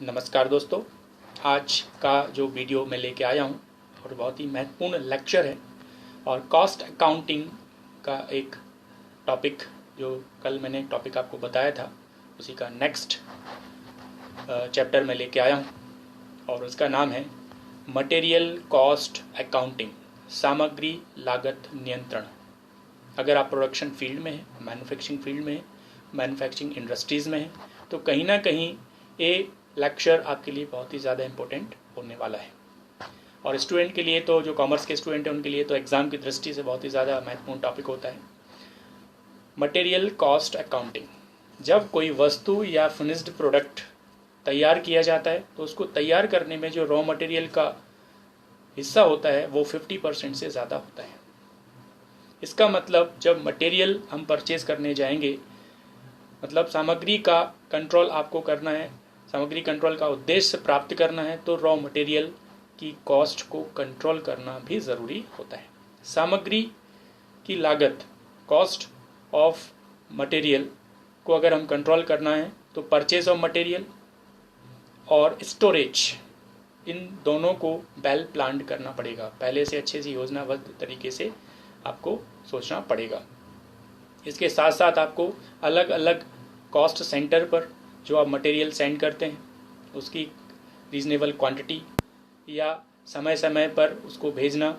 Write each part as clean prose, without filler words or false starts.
नमस्कार दोस्तों, आज का जो वीडियो मैं लेके आया हूँ और बहुत ही महत्वपूर्ण लेक्चर है और कॉस्ट अकाउंटिंग का एक टॉपिक जो कल मैंने टॉपिक आपको बताया था उसी का नेक्स्ट चैप्टर में लेके आया हूँ और उसका नाम है मटेरियल कॉस्ट अकाउंटिंग, सामग्री लागत नियंत्रण। अगर आप प्रोडक्शन फील्ड में हैं, मैन्युफैक्चरिंग फील्ड में हैं, मैन्युफैक्चरिंग इंडस्ट्रीज़ में हैं, तो कहीं ना कहीं ये लेक्चर आपके लिए बहुत ही ज़्यादा इम्पोर्टेंट होने वाला है। और स्टूडेंट के लिए तो, जो कॉमर्स के स्टूडेंट हैं उनके लिए तो एग्ज़ाम की दृष्टि से बहुत ही ज़्यादा महत्वपूर्ण टॉपिक होता है मटेरियल कॉस्ट अकाउंटिंग। जब कोई वस्तु या फिनिश्ड प्रोडक्ट तैयार किया जाता है तो उसको तैयार करने में जो रॉ मटेरियल का हिस्सा होता है वो 50% से ज़्यादा होता है। इसका मतलब जब मटेरियल हम परचेज करने जाएंगे, मतलब सामग्री का कंट्रोल आपको करना है, सामग्री कंट्रोल का उद्देश्य प्राप्त करना है, तो रॉ मटेरियल की कॉस्ट को कंट्रोल करना भी ज़रूरी होता है। सामग्री की लागत, कॉस्ट ऑफ मटेरियल को अगर हम कंट्रोल करना है तो परचेज ऑफ मटेरियल और स्टोरेज, इन दोनों को वेल प्लान्ड करना पड़ेगा। पहले से अच्छे से योजनाबद्ध तरीके से आपको सोचना पड़ेगा। इसके साथ साथ आपको अलग अलग कॉस्ट सेंटर पर जो आप मटेरियल सेंड करते हैं उसकी रीजनेबल क्वांटिटी या समय समय पर उसको भेजना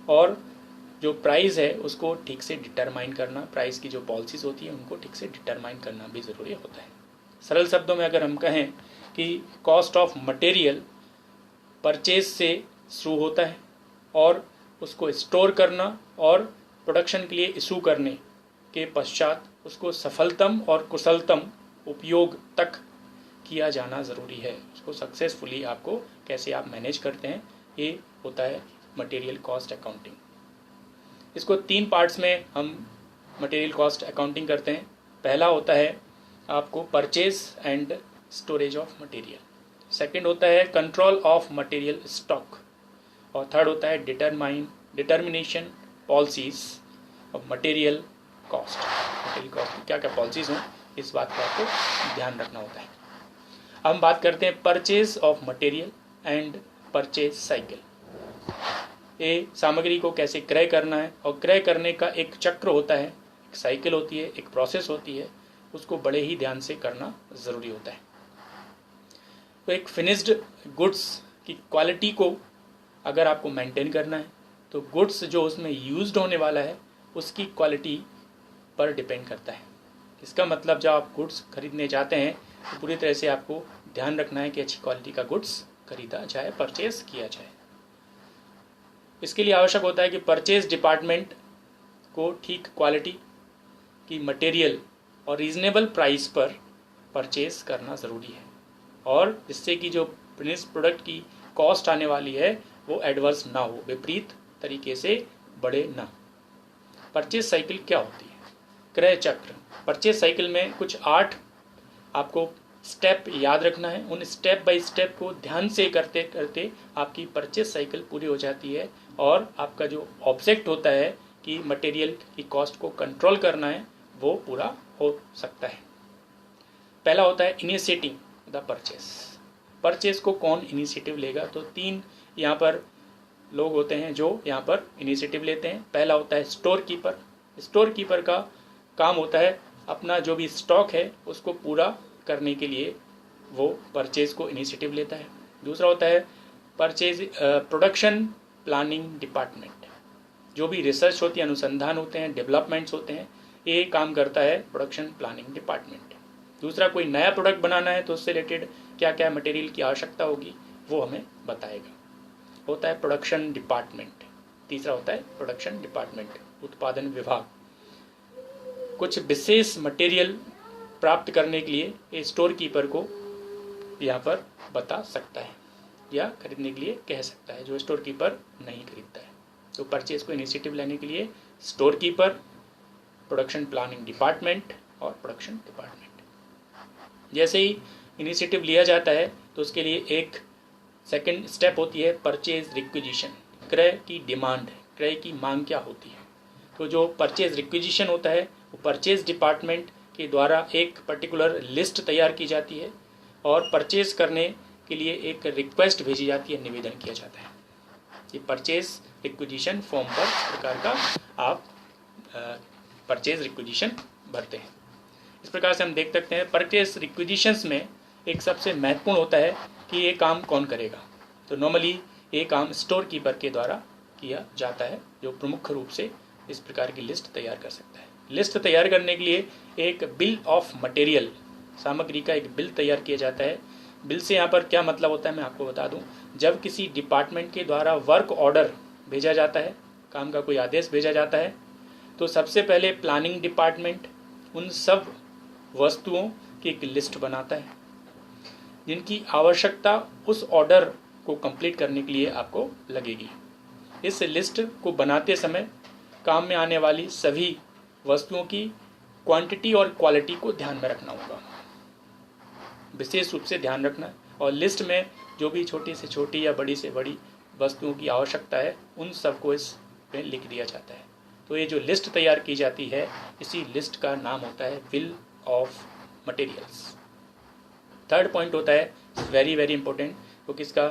और जो प्राइस है उसको ठीक से डिटरमाइन करना, प्राइस की जो पॉलिसीज़ होती है उनको ठीक से डिटरमाइन करना भी ज़रूरी होता है। सरल शब्दों में अगर हम कहें कि कॉस्ट ऑफ मटेरियल परचेज से शुरू होता है और उसको स्टोर करना और प्रोडक्शन के लिए इशू करने के पश्चात उसको सफलतम और कुशलतम उपयोग तक किया जाना ज़रूरी है। उसको सक्सेसफुली आपको कैसे आप मैनेज करते हैं, ये होता है मटेरियल कॉस्ट अकाउंटिंग। इसको 3 पार्ट्स में हम मटेरियल कॉस्ट अकाउंटिंग करते हैं। पहला होता है आपको purchase and storage of material, second होता है कंट्रोल ऑफ मटेरियल स्टॉक और थर्ड होता है determination policies of material cost. Material cost की क्या क्या पॉलिसीज हों, इस बात का आपको ध्यान रखना होता है। हम बात करते हैं purchase of material and purchase cycle. ये सामग्री को कैसे क्रय करना है और क्रय करने का एक चक्र होता है, एक साइकिल होती है, एक प्रोसेस होती है, उसको बड़े ही ध्यान से करना ज़रूरी होता है। तो एक फिनिश्ड गुड्स की क्वालिटी को अगर आपको मेंटेन करना है तो गुड्स जो उसमें यूज्ड होने वाला है उसकी क्वालिटी पर डिपेंड करता है। इसका मतलब जब आप गुड्स खरीदने जाते हैं तो पूरी तरह से आपको ध्यान रखना है कि अच्छी क्वालिटी का गुड्स खरीदा जाए, परचेज किया जाए। इसके लिए आवश्यक होता है कि परचेज डिपार्टमेंट को ठीक क्वालिटी की मटेरियल और रीजनेबल प्राइस पर परचेज करना ज़रूरी है और जिससे कि जो फिनिश प्रोडक्ट की कॉस्ट आने वाली है वो एडवर्स ना हो, विपरीत तरीके से बढ़े ना। परचेज साइकिल क्या होती है? क्रय चक्र। परचेज साइकिल में कुछ 8 आपको स्टेप याद रखना है। उन स्टेप बाय स्टेप को ध्यान से करते करते आपकी परचेज साइकिल पूरी हो जाती है और आपका जो ऑब्जेक्ट होता है कि मटेरियल की कॉस्ट को कंट्रोल करना है वो पूरा हो सकता है। पहला होता है इनिशिएटिंग द परचेज। परचेज को कौन इनिशिएटिव लेगा? तो 3 यहाँ पर लोग होते हैं जो यहाँ पर इनिशिएटिव लेते हैं। पहला होता है स्टोर कीपर। स्टोर कीपर का काम होता है अपना जो भी स्टॉक है उसको पूरा करने के लिए वो परचेज को इनिशिएटिव लेता है। दूसरा होता है प्रोडक्शन प्लानिंग डिपार्टमेंट। जो भी रिसर्च होती है, अनुसंधान होते हैं, डेवलपमेंट्स होते हैं, ये काम करता है प्रोडक्शन प्लानिंग डिपार्टमेंट। दूसरा, कोई नया प्रोडक्ट बनाना है तो उससे रिलेटेड क्या क्या मटेरियल की आवश्यकता होगी वो हमें बताएगा, होता है प्रोडक्शन डिपार्टमेंट। तीसरा होता है प्रोडक्शन डिपार्टमेंट, उत्पादन विभाग। कुछ विशेष मटेरियल प्राप्त करने के लिए ये स्टोर कीपर को यहाँ पर बता सकता है या खरीदने के लिए कह सकता है जो स्टोर कीपर नहीं खरीदता है। तो परचेज को इनिशिएटिव लेने के लिए store keeper, production planning department और प्रोडक्शन डिपार्टमेंट। जैसे ही इनिशिएटिव लिया जाता है तो उसके लिए एक सेकंड स्टेप होती है परचेज रिक्विजिशन। क्रय की डिमांड, क्रय की मांग क्या होती है? तो जो परचेज रिक्विजिशन होता है वो परचेज डिपार्टमेंट के द्वारा एक पर्टिकुलर लिस्ट तैयार की जाती है और परचेज करने के लिए एक रिक्वेस्ट भेजी जाती है, निवेदन किया जाता है। ये परचेज रिक्विजिशन फॉर्म पर इस प्रकार का आप परचेज रिक्विजिशन भरते हैं। इस प्रकार से हम देख सकते हैं परचेज रिक्विजिशंस में एक सबसे महत्वपूर्ण होता है कि ये काम कौन करेगा। तो नॉर्मली ये काम स्टोर कीपर के द्वारा किया जाता है, जो प्रमुख रूप से इस प्रकार की लिस्ट तैयार कर सकता है। लिस्ट तैयार करने के लिए एक बिल ऑफ मटेरियल, सामग्री का एक बिल तैयार किया जाता है। बिल से यहाँ पर क्या मतलब होता है मैं आपको बता दूं। जब किसी डिपार्टमेंट के द्वारा वर्क ऑर्डर भेजा जाता है, काम का कोई आदेश भेजा जाता है, तो सबसे पहले प्लानिंग डिपार्टमेंट उन सब वस्तुओं की एक लिस्ट बनाता है जिनकी आवश्यकता उस ऑर्डर को कंप्लीट करने के लिए आपको लगेगी। इस लिस्ट को बनाते समय काम में आने वाली सभी वस्तुओं की क्वांटिटी और क्वालिटी को ध्यान में रखना होगा, विशेष रूप से ध्यान रखना है। और लिस्ट में जो भी छोटी से छोटी या बड़ी से बड़ी वस्तुओं की आवश्यकता है उन सबको इस पे लिख दिया जाता है। तो ये जो लिस्ट तैयार की जाती है, इसी लिस्ट का नाम होता है bill of materials. Third point होता है वेरी वेरी इंपॉर्टेंट, क्योंकि इसका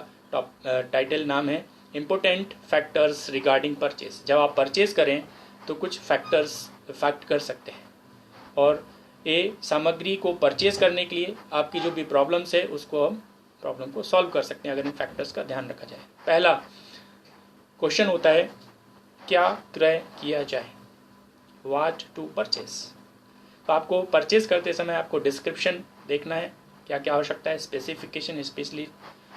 टाइटल नाम है इम्पोर्टेंट फैक्टर्स रिगार्डिंग परचेज। जब आप परचेज करें तो कुछ फैक्टर्स इफेक्ट कर सकते हैं, और ये सामग्री को परचेज करने के लिए आपकी जो भी प्रॉब्लम्स है उसको हम प्रॉब्लम को सॉल्व कर सकते हैं अगर इन फैक्टर्स का ध्यान रखा जाए। पहला क्वेश्चन होता है क्या क्रय किया जाए, व्हाट टू परचेज। तो आपको परचेज करते समय आपको डिस्क्रिप्शन देखना है, क्या क्या आवश्यकता है, स्पेसिफिकेशन, स्पेशली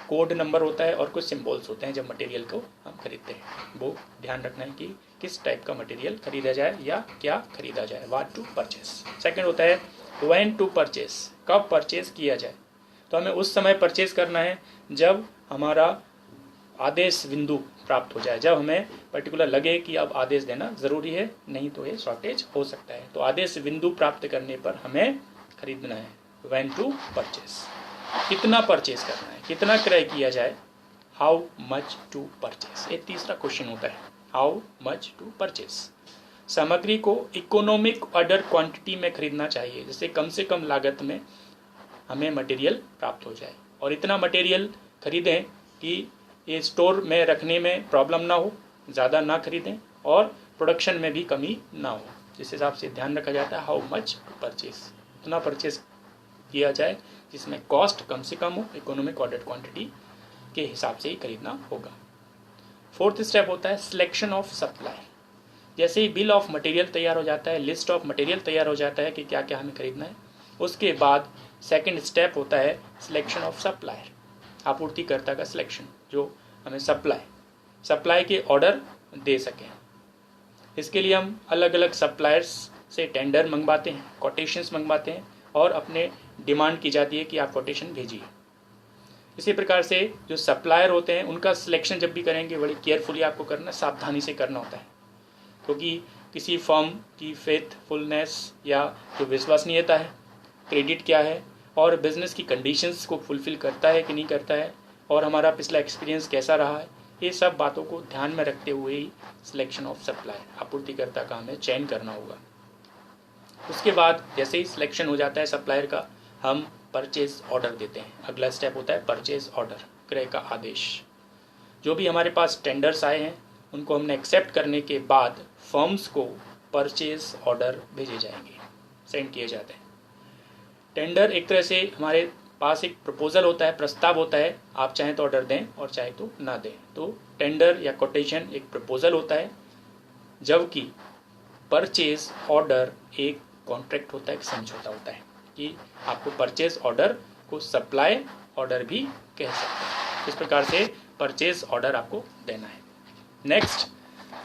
कोड नंबर होता है और कुछ सिंबल्स होते हैं जब मटेरियल को हम खरीदते हैं। वो ध्यान रखना है कि किस टाइप का मटेरियल खरीदा जाए या क्या खरीदा जाए, व्हाट टू परचेज। सेकंड होता है व्हेन टू परचेज, कब परचेज किया जाए। तो हमें उस समय परचेज करना है जब हमारा आदेश बिंदु प्राप्त हो जाए, जब हमें पर्टिकुलर लगे कि अब आदेश देना ज़रूरी है, नहीं तो ये शॉर्टेज हो सकता है। तो आदेश बिंदु प्राप्त करने पर हमें खरीदना है, व्हेन टू परचेज। कितना परचेज करना है, कितना क्रय किया जाए, हाउ मच टू परचेज। ये तीसरा क्वेश्चन होता है, हाउ मच टू परचेज। सामग्री को इकोनॉमिक ऑर्डर क्वांटिटी में खरीदना चाहिए, जिससे कम से कम लागत में हमें मटेरियल प्राप्त हो जाए, और इतना मटेरियल खरीदें कि ये स्टोर में रखने में प्रॉब्लम ना हो, ज़्यादा ना खरीदें और प्रोडक्शन में भी कमी ना हो। जिस हिसाब से ध्यान रखा जाता है हाउ मच टू परचेज, उतना परचेज किया जाए जिसमें कॉस्ट कम से कम हो, इकोनॉमिक ऑर्डर क्वांटिटी के हिसाब से ही खरीदना होगा। फोर्थ स्टेप होता है सिलेक्शन ऑफ सप्लाई। जैसे ही बिल ऑफ मटेरियल तैयार हो जाता है, लिस्ट ऑफ मटेरियल तैयार हो जाता है कि क्या क्या हमें खरीदना है, उसके बाद सेकंड स्टेप होता है सिलेक्शन ऑफ सप्लायर, आपूर्तिकर्ता का सिलेक्शन, जो हमें सप्लाई के ऑर्डर दे सकें। इसके लिए हम अलग अलग सप्लायर्स से टेंडर मंगवाते हैं, कोटेशंस मंगवाते हैं, और अपने डिमांड की जाती है कि आप कोटेशन भेजिए। इसी प्रकार से जो सप्लायर होते हैं उनका सिलेक्शन जब भी करेंगे बड़ी केयरफुली आपको करना, सावधानी से करना होता है, क्योंकि किसी फर्म की फेथफुलनेस या जो विश्वसनीयता है, क्रेडिट क्या है, और बिजनेस की कंडीशंस को फुलफिल करता है कि नहीं करता है, और हमारा पिछला एक्सपीरियंस कैसा रहा है, ये सब बातों को ध्यान में रखते हुए ही सिलेक्शन ऑफ सप्लायर, आपूर्तिकर्ता का हमें चयन करना होगा। उसके बाद जैसे ही सिलेक्शन हो जाता है सप्लायर का, हम परचेज ऑर्डर देते हैं। अगला स्टेप होता है परचेज ऑर्डर, क्रय का आदेश। जो भी हमारे पास टेंडर्स आए हैं उनको हमने एक्सेप्ट करने के बाद फर्म्स को परचेज ऑर्डर भेजे जाएंगे, सेंड किए जाते हैं। टेंडर एक तरह से हमारे पास एक प्रपोजल होता है, प्रस्ताव होता है, आप चाहें तो ऑर्डर दें और चाहे तो ना दें। तो टेंडर या कोटेशन एक प्रपोजल होता है, जबकि परचेज ऑर्डर एक कॉन्ट्रैक्ट होता है, एक समझौता होता है, कि आपको परचेज ऑर्डर को सप्लाई ऑर्डर भी कह सकते हैं। इस प्रकार से परचेज ऑर्डर आपको देना है। नेक्स्ट,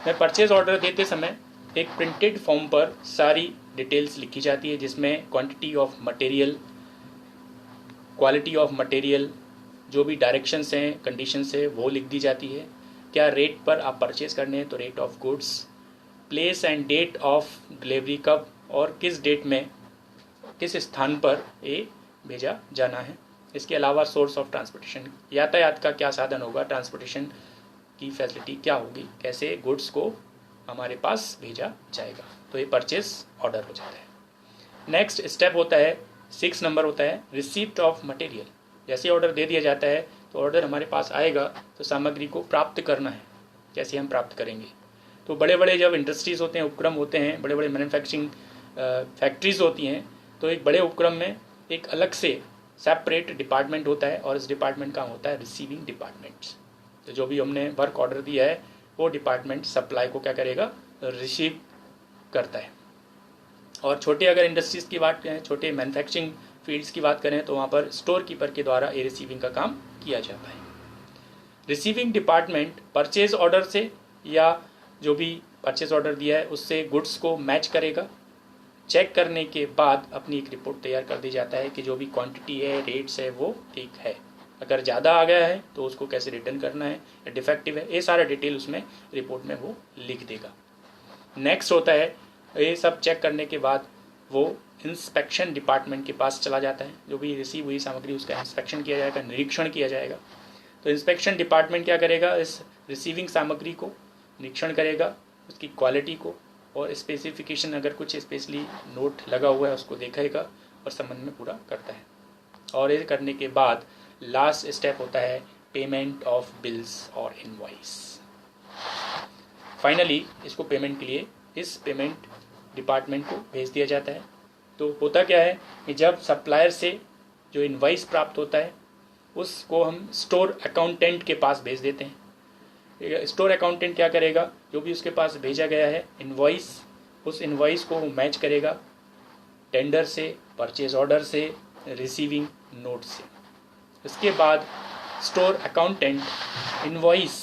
मैं परचेज ऑर्डर देते समय एक प्रिंटेड फॉर्म पर सारी डिटेल्स लिखी जाती है, जिसमें quantity of material, quality of material, जो भी डायरेक्शंस हैं, कंडीशंस है, वो लिख दी जाती है। क्या रेट पर आप परचेज करने हैं तो rate of goods, place and date of delivery, कब और किस डेट में किस स्थान पर ये भेजा जाना है। इसके अलावा सोर्स ऑफ ट्रांसपोर्टेशन, यातायात का क्या साधन होगा, ट्रांसपोर्टेशन की फैसिलिटी क्या होगी, कैसे गुड्स को हमारे पास भेजा जाएगा। तो ये परचेज ऑर्डर हो जाता है। नेक्स्ट स्टेप होता है 6 नंबर होता है रिसीप्ट ऑफ मटेरियल। जैसे ऑर्डर दे दिया जाता है तो ऑर्डर हमारे पास आएगा तो सामग्री को प्राप्त करना है, कैसे हम प्राप्त करेंगे। तो बड़े बड़े जब इंडस्ट्रीज़ होते हैं, उपक्रम होते हैं, बड़े बड़े मैन्युफैक्चरिंग फैक्ट्रीज़ होती हैं, तो एक बड़े उपक्रम में एक अलग से सेपरेट डिपार्टमेंट होता है और इस डिपार्टमेंट का होता है रिसीविंग डिपार्टमेंट्स। तो जो भी हमने वर्क ऑर्डर दिया है वो डिपार्टमेंट सप्लाई को क्या करेगा, रिसीव करता है। और छोटे अगर इंडस्ट्रीज़ की बात करें, छोटे मैन्युफैक्चरिंग फील्ड्स की बात करें तो वहाँ पर स्टोर कीपर के द्वारा ये रिसीविंग का काम किया जाता है। रिसीविंग डिपार्टमेंट परचेज ऑर्डर से या जो भी परचेज ऑर्डर दिया है उससे गुड्स को मैच करेगा, चेक करने के बाद अपनी एक रिपोर्ट तैयार कर दी जाता है कि जो भी क्वांटिटी है, रेट्स है, वो ठीक है। अगर ज़्यादा आ गया है तो उसको कैसे रिटर्न करना है या डिफेक्टिव है, ये सारा डिटेल उसमें रिपोर्ट में वो लिख देगा। नेक्स्ट होता है, ये सब चेक करने के बाद वो इंस्पेक्शन डिपार्टमेंट के पास चला जाता है। जो भी रिसीव हुई सामग्री उसका इंस्पेक्शन किया जाएगा, निरीक्षण किया जाएगा। तो इंस्पेक्शन डिपार्टमेंट क्या करेगा, इस रिसीविंग सामग्री को निरीक्षण करेगा, उसकी क्वालिटी को और स्पेसिफिकेशन अगर कुछ स्पेशली नोट लगा हुआ है उसको देखेगा और संबंध में पूरा करता है। और ये करने के बाद लास्ट स्टेप होता है पेमेंट ऑफ बिल्स और इनवॉइस। फाइनली इसको पेमेंट के लिए इस पेमेंट डिपार्टमेंट को भेज दिया जाता है। तो होता क्या है कि जब सप्लायर से जो इनवॉइस प्राप्त होता है उसको हम स्टोर अकाउंटेंट के पास भेज देते हैं। स्टोर अकाउंटेंट क्या करेगा, जो भी उसके पास भेजा गया है इनवॉइस, उस इनवॉइस को मैच करेगा टेंडर से, परचेज ऑर्डर से, रिसीविंग नोट से। इसके बाद स्टोर अकाउंटेंट इनवॉइस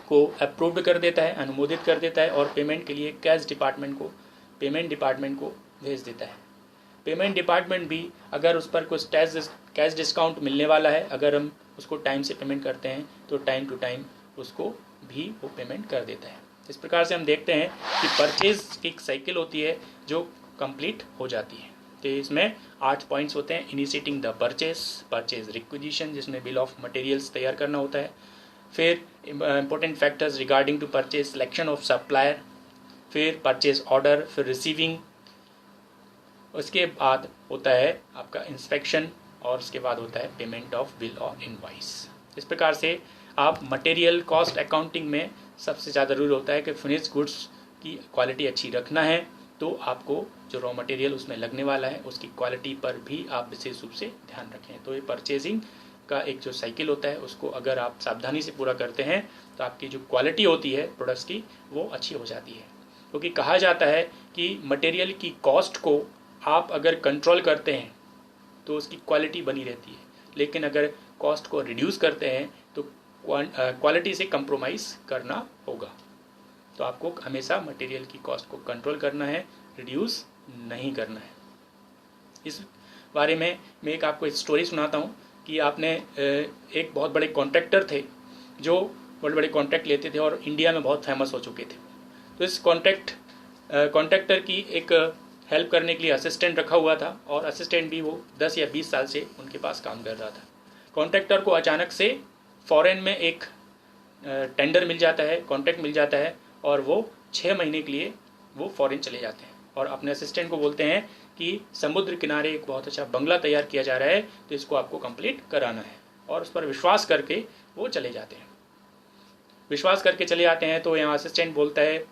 को अप्रूव्ड कर देता है, अनुमोदित कर देता है और पेमेंट के लिए पेमेंट डिपार्टमेंट को भेज देता है। पेमेंट डिपार्टमेंट भी अगर उस पर कुछ कैश डिस्काउंट मिलने वाला है, अगर हम उसको टाइम से पेमेंट करते हैं तो टाइम टू टाइम उसको भी वो पेमेंट कर देता है। इस प्रकार से हम देखते हैं कि परचेज की एक साइकिल होती है जो कंप्लीट हो जाती है। तो इसमें 8 पॉइंट्स होते हैं। इनिशिएटिंग द परचेज रिक्विजिशन, जिसमें बिल ऑफ मटेरियल्स तैयार करना होता है। फिर important factors regarding to purchase, selection of supplier, फिर परचेज ऑर्डर, फिर रिसीविंग, उसके बाद होता है आपका इंस्पेक्शन और उसके बाद होता है पेमेंट ऑफ बिल और इनवॉइस। इस प्रकार से आप मटेरियल कॉस्ट अकाउंटिंग में सबसे ज़्यादा ज़रूरी होता है कि फिनिश गुड्स की क्वालिटी अच्छी रखना है, तो आपको जो रॉ मटेरियल उसमें लगने वाला है उसकी क्वालिटी पर भी आप विशेष रूप से ध्यान रखें। तो ये परचेजिंग का एक जो साइकिल होता है उसको अगर आप सावधानी से पूरा करते हैं तो आपकी जो क्वालिटी होती है प्रोडक्ट्स की वो अच्छी हो जाती है। क्योंकि कहा जाता है कि मटेरियल की कॉस्ट को आप अगर कंट्रोल करते हैं तो उसकी क्वालिटी बनी रहती है, लेकिन अगर कॉस्ट को रिड्यूस करते हैं तो क्वालिटी से कंप्रोमाइज़ करना होगा। तो आपको हमेशा मटेरियल की कॉस्ट को कंट्रोल करना है, रिड्यूस नहीं करना है। इस बारे में मैं एक आपको स्टोरी सुनाता हूँ कि आपने एक बहुत बड़े कॉन्ट्रैक्टर थे जो बड़े बड़े कॉन्ट्रैक्ट लेते थे और इंडिया में बहुत फेमस हो चुके थे। तो इस कॉन्ट्रैक्टर की एक हेल्प करने के लिए असिस्टेंट रखा हुआ था और असिस्टेंट भी वो 10 या 20 साल से उनके पास काम कर रहा था। कॉन्ट्रैक्टर को अचानक से फॉरेन में एक टेंडर मिल जाता है, कॉन्ट्रैक्ट मिल जाता है और वो 6 महीने के लिए वो फॉरेन चले जाते हैं और अपने असिस्टेंट को बोलते हैं कि समुद्र किनारे एक बहुत अच्छा बंगला तैयार किया जा रहा है तो इसको आपको कंप्लीट कराना है। और उस पर विश्वास करके वो चले जाते हैं। विश्वास करके चले आते हैं तो यहाँ असिस्टेंट बोलता है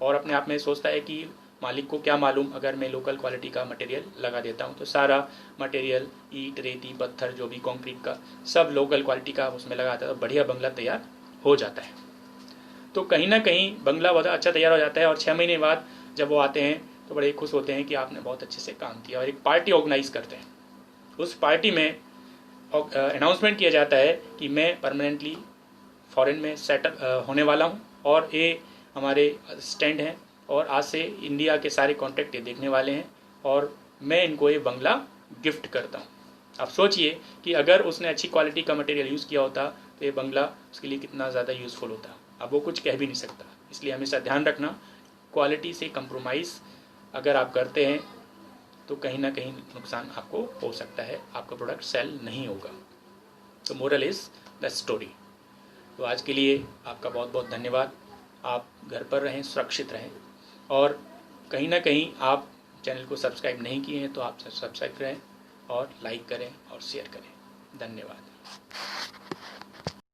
और अपने आप में सोचता है कि मालिक को क्या मालूम, अगर मैं लोकल क्वालिटी का मटेरियल लगा देता हूँ तो सारा मटेरियल ईंट, रेती, पत्थर, जो भी कंक्रीट का सब लोकल क्वालिटी का उसमें लगाता है तो बढ़िया बंगला तैयार हो जाता है। तो कहीं ना कहीं बंगला बहुत अच्छा तैयार हो जाता है और 6 महीने बाद जब वो आते हैं तो बड़े खुश होते हैं कि आपने बहुत अच्छे से काम किया और एक पार्टी ऑर्गेनाइज करते हैं। उस पार्टी में अनाउंसमेंट किया जाता है कि मैं परमानेंटली फॉरेन में सेटल होने वाला हूँ और ये हमारे असिस्टेंट हैं और आज से इंडिया के सारे कॉन्ट्रैक्ट ये देखने वाले हैं और मैं इनको ये बंगला गिफ्ट करता हूँ। आप सोचिए कि अगर उसने अच्छी क्वालिटी का मटेरियल यूज़ किया होता तो ये बंगला उसके लिए कितना ज़्यादा यूज़फुल होता। अब वो कुछ कह भी नहीं सकता। इसलिए हमेशा ध्यान रखना, क्वालिटी से कंप्रोमाइज़ अगर आप करते हैं तो कहीं ना कहीं नुकसान आपको हो सकता है, आपका प्रोडक्ट सेल नहीं होगा। तो मोरल इज़ द स्टोरी। तो आज के लिए आपका बहुत बहुत धन्यवाद। आप घर पर रहें, सुरक्षित रहें और कहीं ना कहीं आप चैनल को सब्सक्राइब नहीं किए हैं तो आप सब्सक्राइब करें और लाइक करें और शेयर करें। धन्यवाद।